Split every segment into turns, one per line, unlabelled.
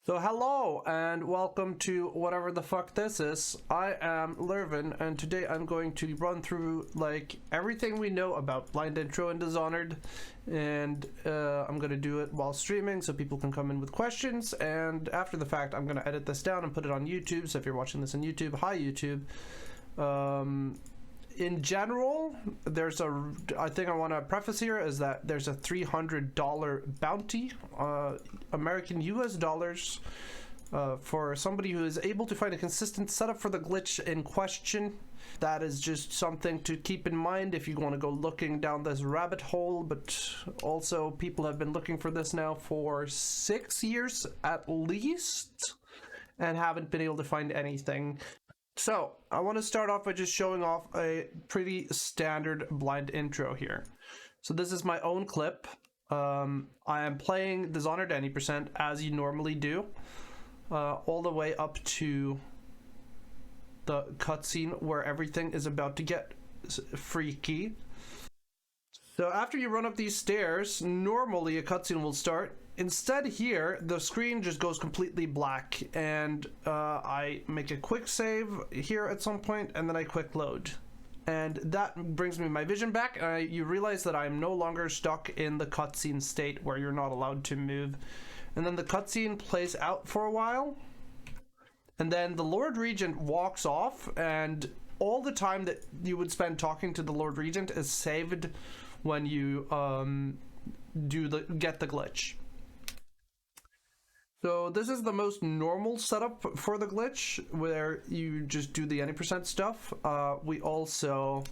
So hello and welcome to whatever the fuck this is. I am Lervin and today I'm going to run through like everything we know about Blind Intro and Dishonored, and I'm gonna do it while streaming so people can come in with questions, and after the fact I'm gonna edit this down and put it on YouTube. So if you're watching this on YouTube, hi YouTube. In general, I think I want to preface here is that there's a $300 bounty, American US dollars, for somebody who is able to find a consistent setup for the glitch in question. That is just something to keep in mind if you want to go looking down this rabbit hole, but also people have been looking for this now for 6 years at least and haven't been able to find anything. So, I want to start off by just showing off a pretty standard blind intro here. So this is my own clip. I am playing Dishonored any percent as you normally do, all the way up to the cutscene where everything is about to get freaky. So after you run up these stairs, normally a cutscene will start. Instead here, the screen just goes completely black, and I make a quick save here at some point, and then I quick load. And that brings me my vision back, and you realize that I'm no longer stuck in the cutscene state where you're not allowed to move. And then the cutscene plays out for a while, and then the Lord Regent walks off, and all the time that you would spend talking to the Lord Regent is saved when you get the glitch. So this is the most normal setup for the glitch, where you just do the any percent stuff. We also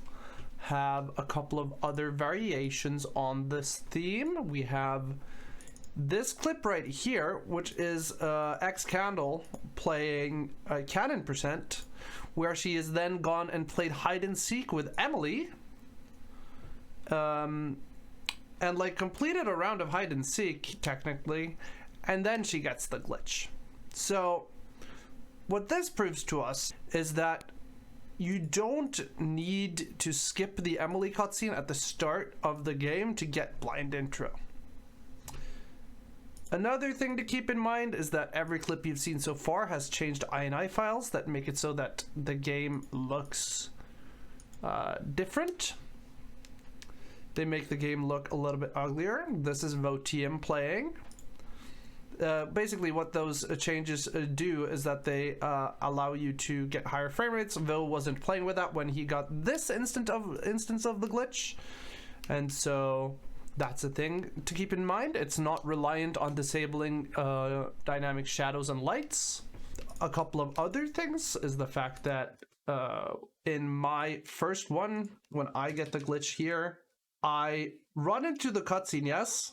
have a couple of other variations on this theme. We have this clip right here, which is X Candle playing Cannon percent, where she has then gone and played hide and seek with Emily, and like completed a round of hide and seek technically, and then she gets the glitch. So what this proves to us is that you don't need to skip the Emily cutscene at the start of the game to get blind intro. Another thing to keep in mind is that every clip you've seen so far has changed INI files that make it so that the game looks different. They make the game look a little bit uglier. This is Votium playing. Basically what those changes do is that they allow you to get higher frame rates. Vo wasn't playing with that when he got this instance of the glitch, and so that's a thing to keep in mind. It's not reliant on disabling dynamic shadows and lights. A couple of other things is the fact that in my first one, when I get the glitch here, I run into the cutscene, yes.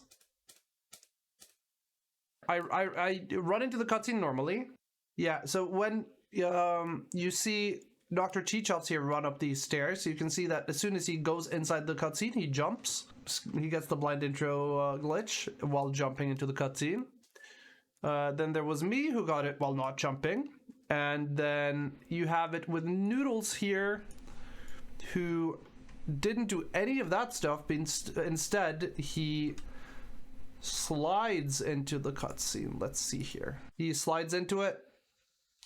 I run into the cutscene normally. Yeah, so when you see Dr. Teachoff's here run up these stairs, you can see that as soon as he goes inside the cutscene, he jumps. He gets the blind intro glitch while jumping into the cutscene. Then there was me who got it while not jumping. And then you have it with Noodles here, who didn't do any of that stuff, but instead he slides into the cutscene. Let's see here. He slides into it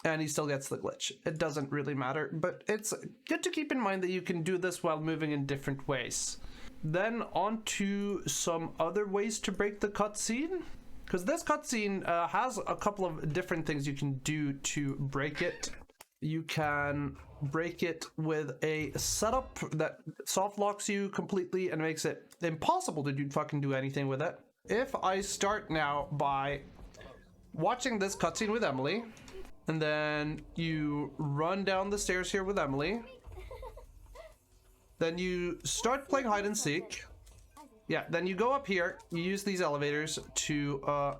and he still gets the glitch. It doesn't really matter, but it's good to keep in mind that you can do this while moving in different ways. Then on to some other ways to break the cutscene, because this cutscene has a couple of different things you can do to break it. You can break it with a setup that soft locks you completely and makes it impossible to fucking do anything with it. If I start now by watching this cutscene with Emily, and then you run down the stairs here with Emily, then you start playing hide and seek. Yeah, then you go up here, you use these elevators to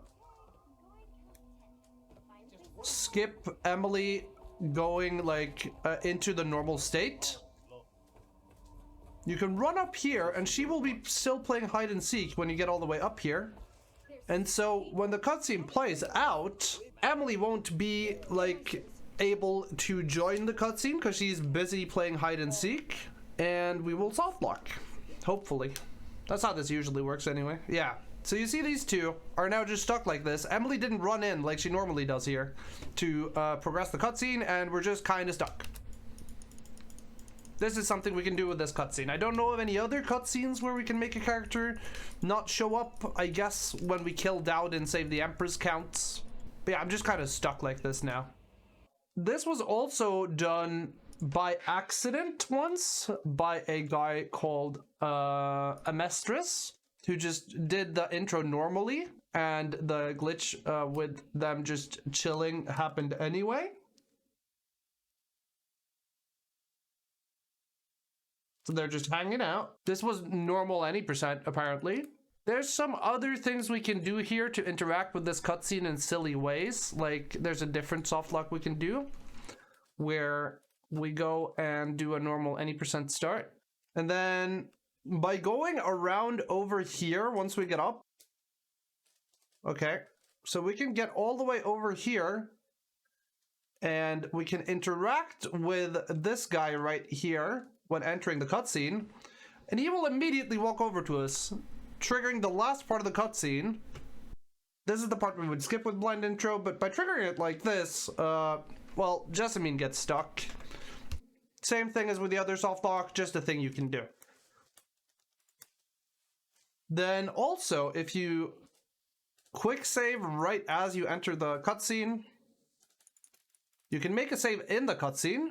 skip Emily going like into the normal state. You can run up here and she will be still playing hide and seek when you get all the way up here. And so when the cutscene plays out, Emily won't be like able to join the cutscene because she's busy playing hide and seek, and we will soft lock, hopefully. That's how this usually works anyway. Yeah. So you see these two are now just stuck like this. Emily didn't run in like she normally does here to progress the cutscene, and we're just kind of stuck. This is something we can do with this cutscene. I don't know of any other cutscenes where we can make a character not show up. I guess when we kill Dowd and save the Empress counts. But yeah, I'm just kind of stuck like this now. This was also done by accident once by a guy called Amestris, who just did the intro normally, and the glitch with them just chilling happened anyway. So they're just hanging out. This was normal any percent, apparently. There's some other things we can do here to interact with this cutscene in silly ways. Like, there's a different softlock we can do, where we go and do a normal any percent start. And then by going around over here, once we get up, okay, so we can get all the way over here, and we can interact with this guy right here when entering the cutscene, and he will immediately walk over to us, triggering the last part of the cutscene. This is the part we would skip with blind intro, but by triggering it like this, well, Jessamine gets stuck. Same thing as with the other softlock, just a thing you can do. Then also, if you quick save right as you enter the cutscene, you can make a save in the cutscene.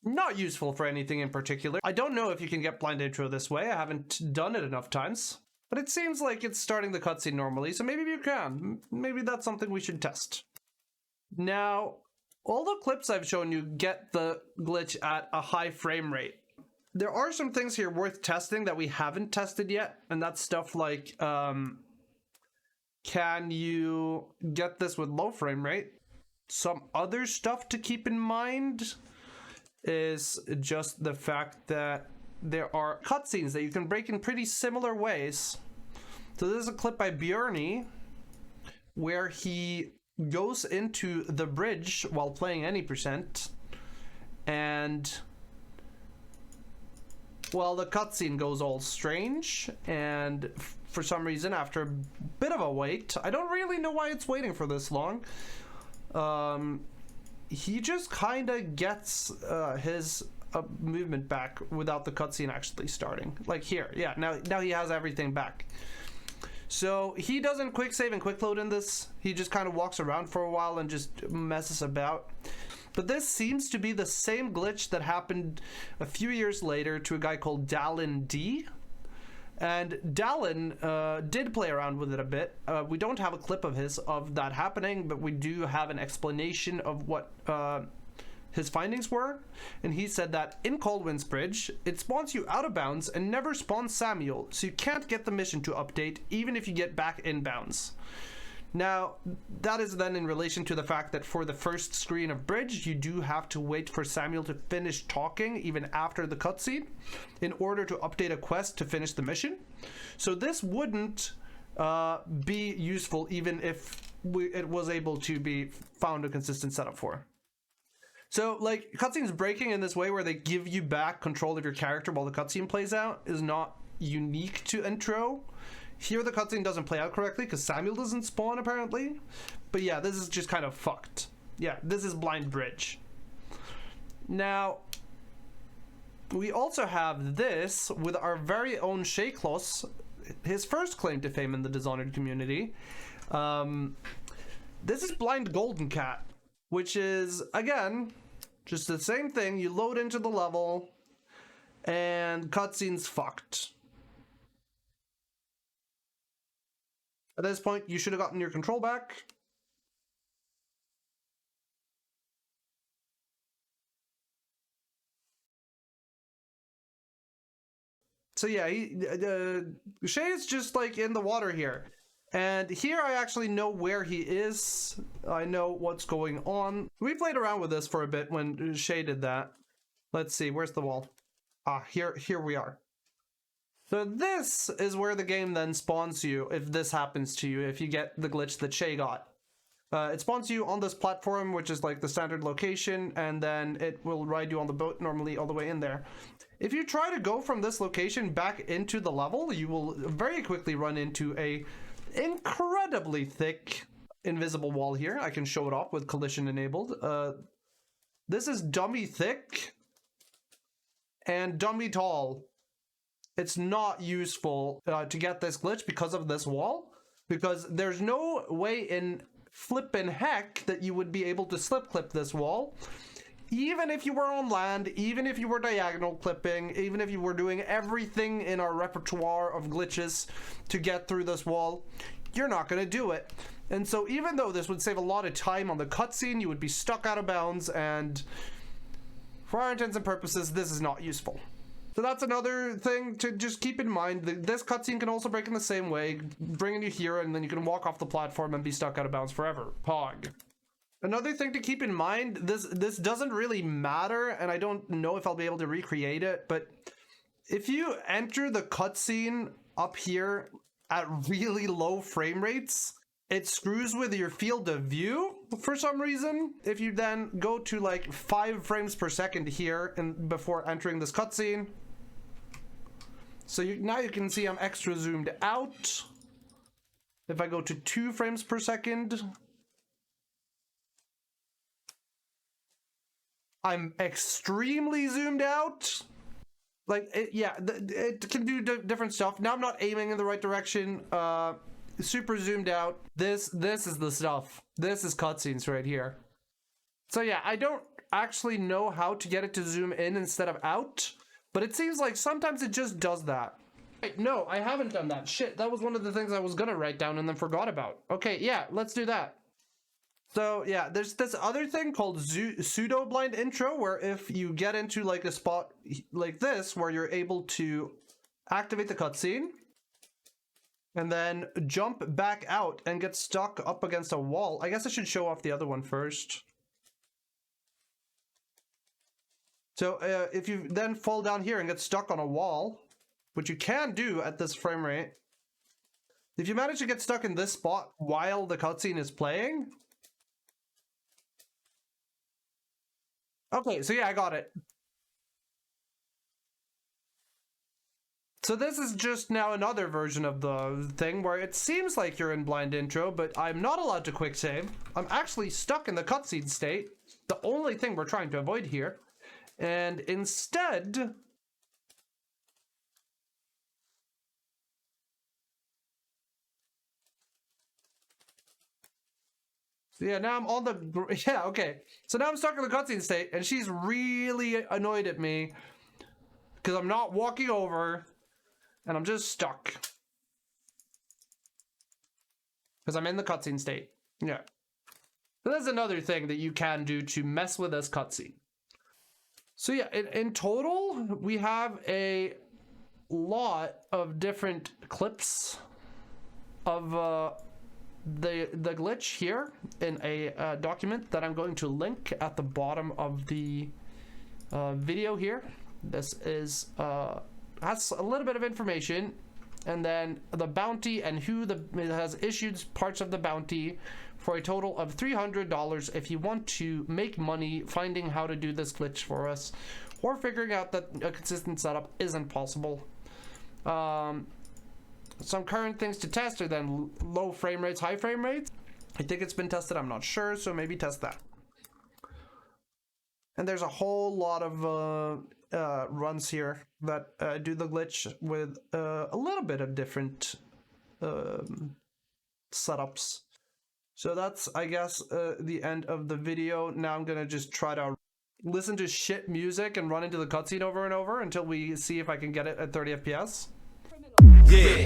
Not useful for anything in particular. I don't know if you can get blind intro this way. I haven't done it enough times. But it seems like it's starting the cutscene normally, so maybe you can. Maybe that's something we should test. Now, all the clips I've shown you get the glitch at a high frame rate. There are some things here worth testing that we haven't tested yet, and that's stuff like, can you get this with low frame rate? Some other stuff to keep in mind is just the fact that there are cutscenes that you can break in pretty similar ways. So this is a clip by Björny where he goes into the bridge while playing any percent, and well, the cutscene goes all strange, and for some reason, after a bit of a wait, I don't really know why it's waiting for this long, he just kind of gets his movement back without the cutscene actually starting. Like here, yeah, now he has everything back. So he doesn't quick save and quick load in this. He just kind of walks around for a while and just messes about. But this seems to be the same glitch that happened a few years later to a guy called Dallin D. And Dallin did play around with it a bit. We don't have a clip of that happening, but we do have an explanation of what his findings were. And he said that in Coldwind's Bridge, it spawns you out of bounds and never spawns Samuel, so you can't get the mission to update even if you get back in bounds. Now, that is then in relation to the fact that for the first screen of Bridge, you do have to wait for Samuel to finish talking even after the cutscene in order to update a quest to finish the mission. So this wouldn't be useful even if it was able to be found a consistent setup for. So, like, cutscenes breaking in this way where they give you back control of your character while the cutscene plays out is not unique to intro. Here the cutscene doesn't play out correctly because Samuel doesn't spawn apparently. But yeah, this is just kind of fucked. Yeah, this is Blind Bridge. Now, we also have this with our very own Shayklos, his first claim to fame in the Dishonored community. This is Blind Golden Cat, which is, again, just the same thing. You load into the level and cutscene's fucked. At this point, you should have gotten your control back. So yeah, Shay is just like in the water here. And here I actually know where he is. I know what's going on. We played around with this for a bit when Shay did that. Let's see, where's the wall? Ah, here we are. So this is where the game then spawns you if this happens to you, if you get the glitch that Shay got. It spawns you on this platform, which is like the standard location, and then it will ride you on the boat normally all the way in there. If you try to go from this location back into the level, you will very quickly run into a incredibly thick invisible wall here. I can show it off with collision enabled. This is dummy thick and dummy tall. It's not useful to get this glitch because of this wall, because there's no way in flippin' heck that you would be able to slip clip this wall. Even if you were on land, even if you were diagonal clipping, even if you were doing everything in our repertoire of glitches to get through this wall, you're not going to do it. And so even though this would save a lot of time on the cutscene, you would be stuck out of bounds, and for our intents and purposes, this is not useful. So that's another thing to just keep in mind. This cutscene can also break in the same way, bringing you here, and then you can walk off the platform and be stuck out of bounds forever. Pog. Another thing to keep in mind, this doesn't really matter, and I don't know if I'll be able to recreate it, but if you enter the cutscene up here at really low frame rates, it screws with your field of view for some reason. If you then go to like 5 frames per second here and before entering this cutscene, so now you can see I'm extra zoomed out. If I go to 2 frames per second, I'm extremely zoomed out. Like, it can do different stuff. Now I'm not aiming in the right direction. Super zoomed out. This is the stuff. This is cutscenes right here. So yeah, I don't actually know how to get it to zoom in instead of out, but it seems like sometimes it just does that. Wait, no, I haven't done that. Shit, that was one of the things I was gonna write down and then forgot about. Okay, yeah, let's do that. So yeah, there's this other thing called pseudo blind intro, where if you get into like a spot like this where you're able to activate the cutscene and then jump back out and get stuck up against a wall. I guess I should show off the other one first. So if you then fall down here and get stuck on a wall, which you can do at this frame rate, if you manage to get stuck in this spot while the cutscene is playing. Okay, so yeah, I got it. So this is just now another version of the thing where it seems like you're in blind intro, but I'm not allowed to quick save. I'm actually stuck in the cutscene state, the only thing we're trying to avoid here. And instead, yeah, now I'm on the, yeah, okay. So now I'm stuck in the cutscene state, and she's really annoyed at me because I'm not walking over, and I'm just stuck. Because I'm in the cutscene state. Yeah. So that's another thing that you can do to mess with this cutscene. So yeah, in total, we have a lot of different clips of the glitch here in a document that I'm going to link at the bottom of the video here. This is has a little bit of information, and then the bounty and who has issued parts of the bounty for a total of $300 if you want to make money finding how to do this glitch for us, or figuring out that a consistent setup isn't possible. Some current things to test are then low frame rates, high frame rates. I think it's been tested, I'm not sure, so maybe test that. And there's a whole lot of runs here that do the glitch with a little bit of different setups. So that's, I guess, the end of the video. Now I'm gonna just try to listen to shit music and run into the cutscene over and over until we see if I can get it at 30 FPS. Yeah.